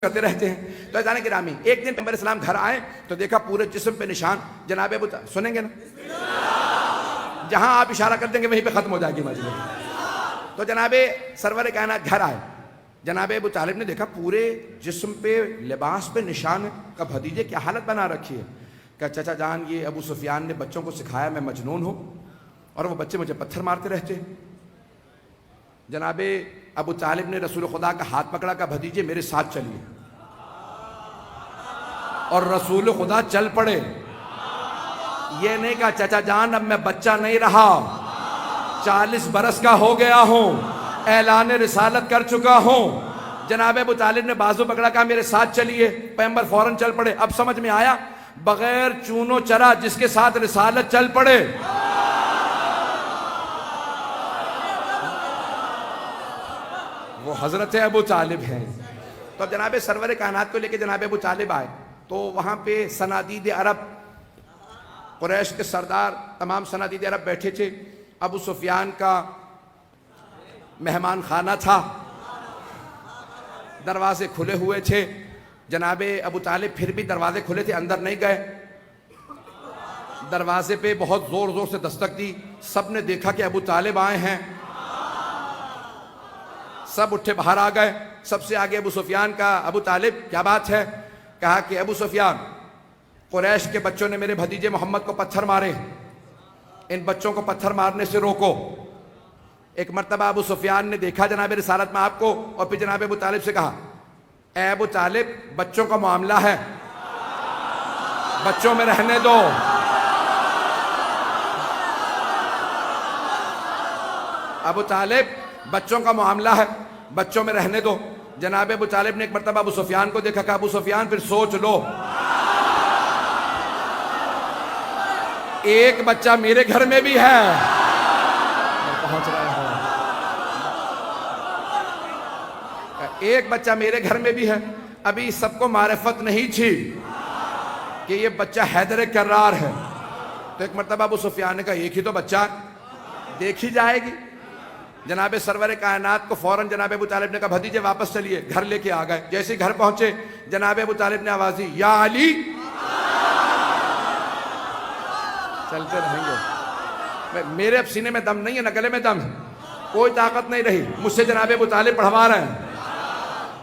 करते रहते हैं। तो जाने गिरामी एक दिन पैगंबर इस्लाम घर आए तो देखा पूरे जिस्म पे निशान। जनाबे अबू सुनेंगे ना, जहां आप इशारा कर देंगे वहीं पे खत्म हो जाएगी मजलिस। तो जनाबे सरवर कायनात घर आए, जनाबे अबू तालिब ने देखा पूरे जिस्म पे लिबास पे निशान है। का भतीजे क्या हालत बना रखी है? क्या चाचा जान ये अबू सुफियान ने बच्चों को सिखाया मैं मजनून हूं और वो बच्चे मुझे पत्थर मारते रहते हैं। जनाबे अबू तालिब ने रसूल खुदा का हाथ पकड़ा, का भतीजे मेरे साथ चलिए, और रसूल खुदा चल पड़े। ये नहीं कहा चाचा जान अब मैं बच्चा नहीं रहा, 40 बरस का हो गया हूं, ऐलान रिसालत कर चुका हूं। जनाब अबू तालिब ने बाजू पकड़ा, कहा मेरे साथ चलिए। पैगंबर फौरन चल पड़े। अब समझ में आया, बगैर चूनो चरा जिसके साथ रिसालत चल पड़े। वो हजरत अबू तालिब हैं। तो जनाब सरवर कायनात को लेके जनाब अबू तालिब आए तो वहां पे सनादीद अरब, कुरैश के सरदार, तमाम सनादीद अरब बैठे थे। अबू सुफियान का मेहमान खाना था, दरवाजे खुले हुए थे। जनाबे अबू तालिब फिर भी दरवाजे खुले थे, अंदर नहीं गए। दरवाजे पे बहुत जोर जोर से दस्तक दी। सब ने देखा कि अबू तालिब आए हैं, सब उठे बाहर आ गए। सबसे आगे अबू सुफियान का, अबू तालिब क्या बात है? कहा कि अबू सुफियान, कुरैश के बच्चों ने मेरे भतीजे मोहम्मद को पत्थर मारे, इन बच्चों को पत्थर मारने से रोको। एक मर्तबा अबू सुफियान ने देखा जनाब रिसालत में आपको, और फिर जनाब अबू तालिब से कहा, ए अबू तालिब बच्चों का मामला है, बच्चों में रहने दो। अबू तालिब बच्चों का मामला है, बच्चों में रहने दो। जनाब अबू तालिब ने एक मर्तबा अबू सुफियान को देखा, कहा अबू सुफियान फिर सोच लो, एक बच्चा मेरे घर में भी है। पहुंच रहे हैं, एक बच्चा मेरे घर में भी है। अभी सबको मारिफत नहीं थी कि ये बच्चा हैदर कर्रार है। तो एक मर्तबा अबू सुफियान ने कहा एक ही तो बच्चा, देखी जाएगी। जनाबे सरवर कायनात को फौरन जनाब अबू तालिब ने कहा भतीजे वापस चलिए, घर लेके आ गए। जैसे घर पहुंचे जनाब अबू तालिब ने आवाज दी, या अली। चलते रहेंगे, मेरे अब सीने में दम नहीं है, न गले में दम है, कोई ताकत नहीं रही। मुझसे जनाब अबू तालिब पढ़वा रहे हैं।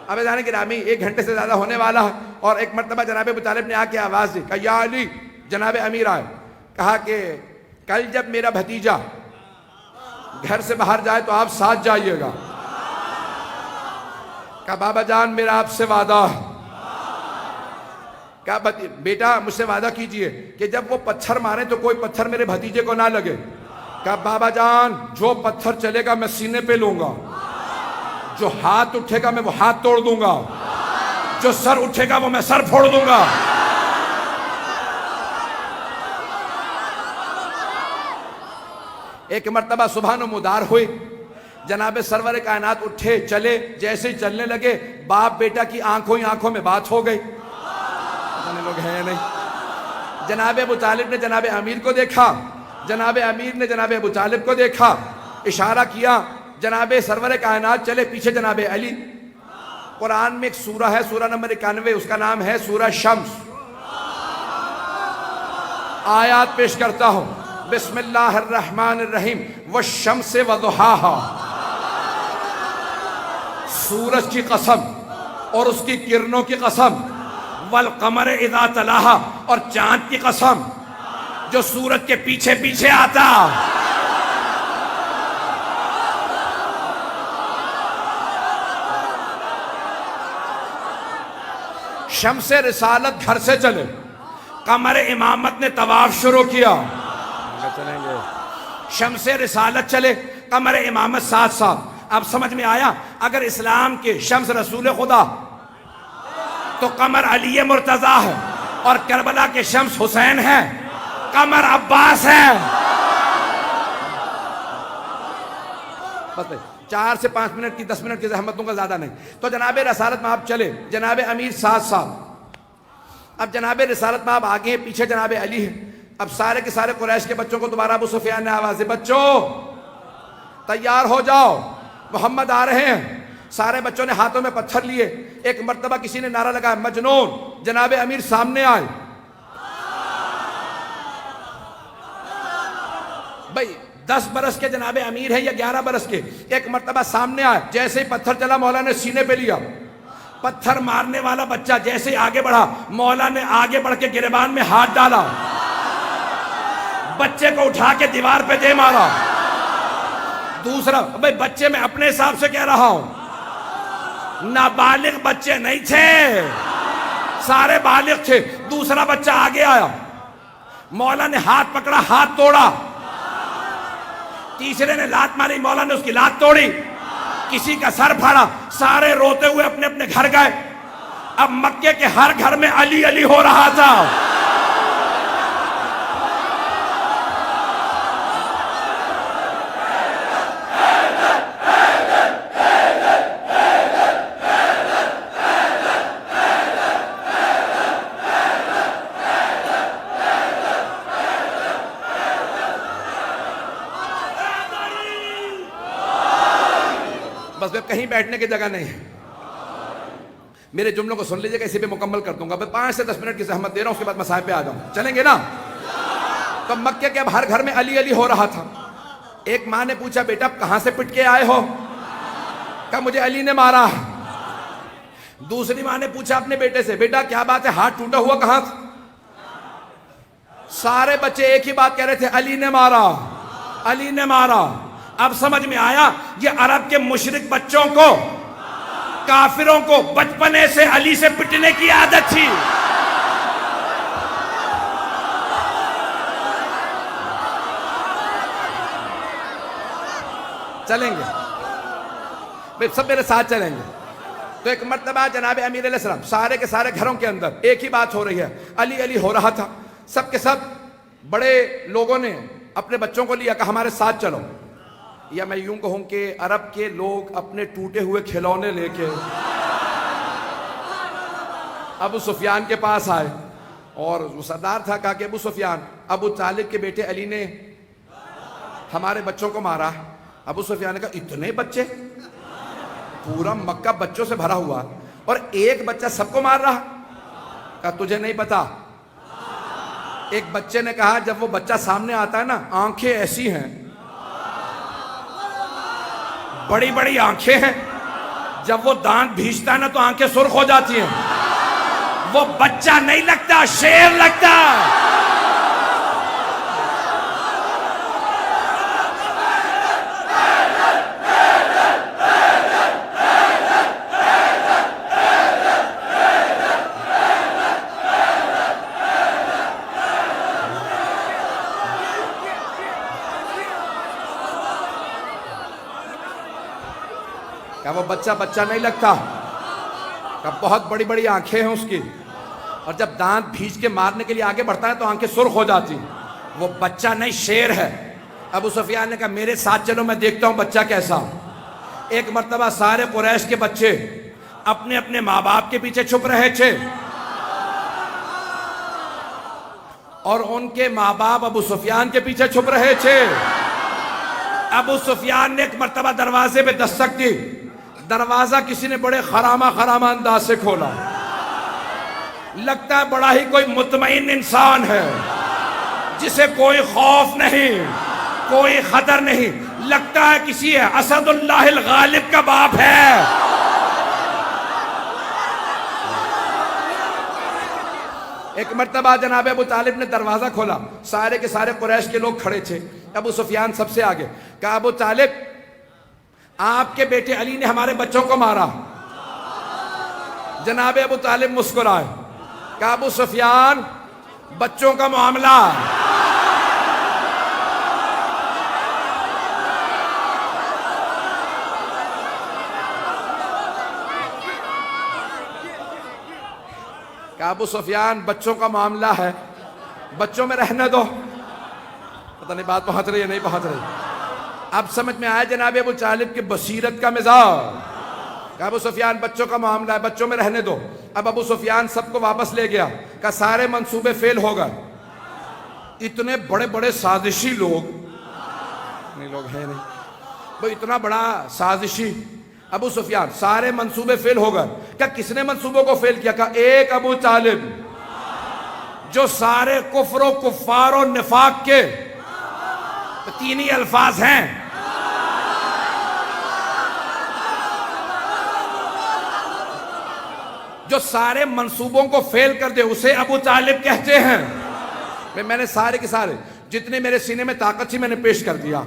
अब जाने की रामी 1 घंटे से ज्यादा होने वाला है। और एक मर्तबा जनाब अबू तालिब ने आके आवाज दी, कहा या अली। जनाब अमीर आए, कहा कि कल जब मेरा भतीजा घर से बाहर जाए तो आप साथ जाइएगा। कहा बाबा जान मेरा आपसे वादा है। कहा बेटा मुझसे वादा कीजिए कि जब वो पत्थर मारे तो कोई पत्थर मेरे भतीजे को ना लगे। कहा बाबा जान जो पत्थर चलेगा मैं सीने पे लूंगा, जो हाथ उठेगा मैं वो हाथ तोड़ दूंगा, जो सर उठेगा वो मैं सर फोड़ दूंगा। एक मर्तबा सुबह मुदार हुई, जनाबे सरवर कायनात उठे चले। जैसे ही चलने लगे बाप बेटा की आंखों ही आंखों में बात हो गई। लोग हैं नहीं। जनाबे अबू तालिब ने जनाबे अमीर को देखा, जनाबे अमीर ने जनाबे अबू तालिब को देखा, इशारा किया। जनाबे सरवर कायनात चले, पीछे जनाबे अली। कुरान में एक सूरा है, सूरा नंबर 91, उसका नाम है सूरा शम्स। आयात पेश करता हूं, बिस्मिल्लाहिर्रहमानिर्रहीम, वश्शम्से वदुहाहा। सूरज की कसम और उसकी किरणों की कसम, वल कमर इज़ा तलाहा, और चांद की कसम जो सूरज के पीछे पीछे आता। शम्से रिसालत घर से चले, कमर इमामत ने तवाफ शुरू किया। चलेंगे शम्से रिसालत चले, कमर इमामत साथ साथ। अब समझ में आया, अगर इस्लाम के शम्स रसूल खुदा तो कमर अली मुर्तजा है, और करबला के शम्स हुसैन है, कमर अब्बास है। बस 4 से 5 मिनट की 10 मिनट की जहमत दूंगा, ज्यादा नहीं। तो जनाबे रसालत में आप चले, जनाबे अमीर साथ साथ। अब जनाबे रसालत में आप आगे हैं, पीछे जनाबे अली है। अब सारे के सारे कुरैश के बच्चों को दोबारा अबू सुफियान ने आवाज दी, बच्चों तैयार हो जाओ, मोहम्मद आ रहे हैं। सारे बच्चों ने हाथों में पत्थर लिए। एक मर्तबा किसी ने नारा लगाया, मजनून, जनाबे अमीर सामने आए। भाई 10 बरस के जनाबे अमीर है या 11 बरस के, एक मर्तबा सामने आए। जैसे ही पत्थर चला, मौला ने सीने पे लिया। पत्थर मारने वाला बच्चा जैसे ही आगे बढ़ा, मौला ने आगे बढ़ के गिरेबान में हाथ डाला, बच्चे को उठा के दीवार पे दे मारा। दूसरा, भाई बच्चे मैं अपने हिसाब से कह रहा हूं, नाबालिग बच्चे नहीं थे, सारे बालिग थे। दूसरा बच्चा आगे आया, मौला ने हाथ पकड़ा, हाथ तोड़ा। तीसरे ने लात मारी, मौला ने उसकी लात तोड़ी। किसी का सर फाड़ा। सारे रोते हुए अपने अपने घर गए। अब मक्के के हर घर में अली अली हो रहा था। बस अब कहीं बैठने की जगह नहीं है। मेरे जुमलों को सुन लीजिएगा, इसी पे मुकम्मल कर दूंगा। मैं 5 से 10 मिनट की सहमत दे रहा हूं, उसके बाद मसाइब पे आ जाऊं। चलेंगे ना? तो मक्के के अब हर घर में अली अली हो रहा था। एक माँ ने पूछा, बेटा कहां से पिट के आए हो? कहा मुझे अली ने मारा। दूसरी माँ ने पूछा अपने बेटे से, बेटा क्या बात है, हाथ टूटा हुआ कहां? सारे बच्चे एक ही बात कह रहे थे, अली ने मारा, अली ने मारा। अब समझ में आया, ये अरब के मुशरिक बच्चों को, काफिरों को बचपने से अली से पिटने की आदत थी। चलेंगे भाई, सब मेरे साथ चलेंगे। तो एक मर्तबा जनाब अमीर अलैहिस्सलाम, सारे के सारे घरों के अंदर एक ही बात हो रही है, अली अली हो रहा था। सब के सब बड़े लोगों ने अपने बच्चों को लिया, कहा हमारे साथ चलो। या मैं यूं कहूं कि अरब के लोग अपने टूटे हुए खिलौने लेके अबू सुफियान के पास आए। और वो सरदार था, कहा कि अबू सुफियान, अबू तालिब के बेटे अली ने हमारे बच्चों को मारा। अबू सुफियान ने कहा इतने बच्चे? पूरा मक्का बच्चों से भरा हुआ और एक बच्चा सबको मार रहा? कहा तुझे नहीं पता। एक बच्चे ने कहा, जब वो बच्चा सामने आता है ना, आंखें ऐसी हैं, बड़ी बड़ी आंखें हैं, जब वो दांत भींचता है ना तो आंखें सुर्ख हो जाती हैं। वो बच्चा नहीं लगता, शेर लगता। क्या वो बच्चा बच्चा नहीं लगता? क्या बहुत बड़ी बड़ी आंखें हैं उसकी, और जब दांत भींच के मारने के लिए आगे बढ़ता है तो आंखें सुर्ख हो जाती। वो बच्चा नहीं, शेर है। अबू सुफियान ने कहा मेरे साथ चलो, मैं देखता हूं बच्चा कैसा। एक मर्तबा सारे कुरैश के बच्चे अपने अपने माँ बाप के पीछे छुप रहे थे और उनके माँ बाप अबू सुफियान के पीछे छुप रहे थे। अबू सुफियान ने एक मर्तबा दरवाजे पे दस्तक दी। दरवाजा किसी ने बड़े खरामा अंदाज से खोला। लगता है बड़ा ही कोई मुतमईन इंसान है, जिसे कोई खौफ नहीं, कोई खतर नहीं। लगता है किसी असदुल्लाहिल गालिब का बाप है। एक मर्तबा जनाब अबू तालिब ने दरवाजा खोला। सारे के सारे कुरैश के लोग खड़े थे। अबू सुफियान सबसे आगे। कहा अबू तालिब, आपके बेटे अली ने हमारे बच्चों को मारा। जनाब अबू तालिब मुस्कुराए। कहा अबू सुफियान, बच्चों का मामला। कहा अबू सुफियान, बच्चों का मामला है, बच्चों में रहने दो। पता नहीं बात पहुंच रही है नहीं पहुंच रही। अब समझ में आया जनाब अबू तालिब की बसीरत का मिजाज। कहा अबू सुफियान, बच्चों का मामला है, बच्चों में रहने दो। अब अबू सुफियान सबको वापस ले गया। कहा सारे मंसूबे फेल हो गए। इतने बड़े बड़े साजिशी लोग नहीं, लोग हैं नहीं वो, इतना बड़ा साजिशी अबू सुफियान, सारे मंसूबे फेल हो गए। क्या किसने मंसूबों को फेल किया? कहा एक अबू तालिब, जो सारे कुफ्र कुफ्फार और निफाक के तो तीन ही अल्फाज हैं, जो सारे मंसूबों को फेल कर दे उसे अबू तालिब कहते हैं। मैंने सारे के सारे जितने मेरे सीने में ताकत थी मैंने पेश कर दिया।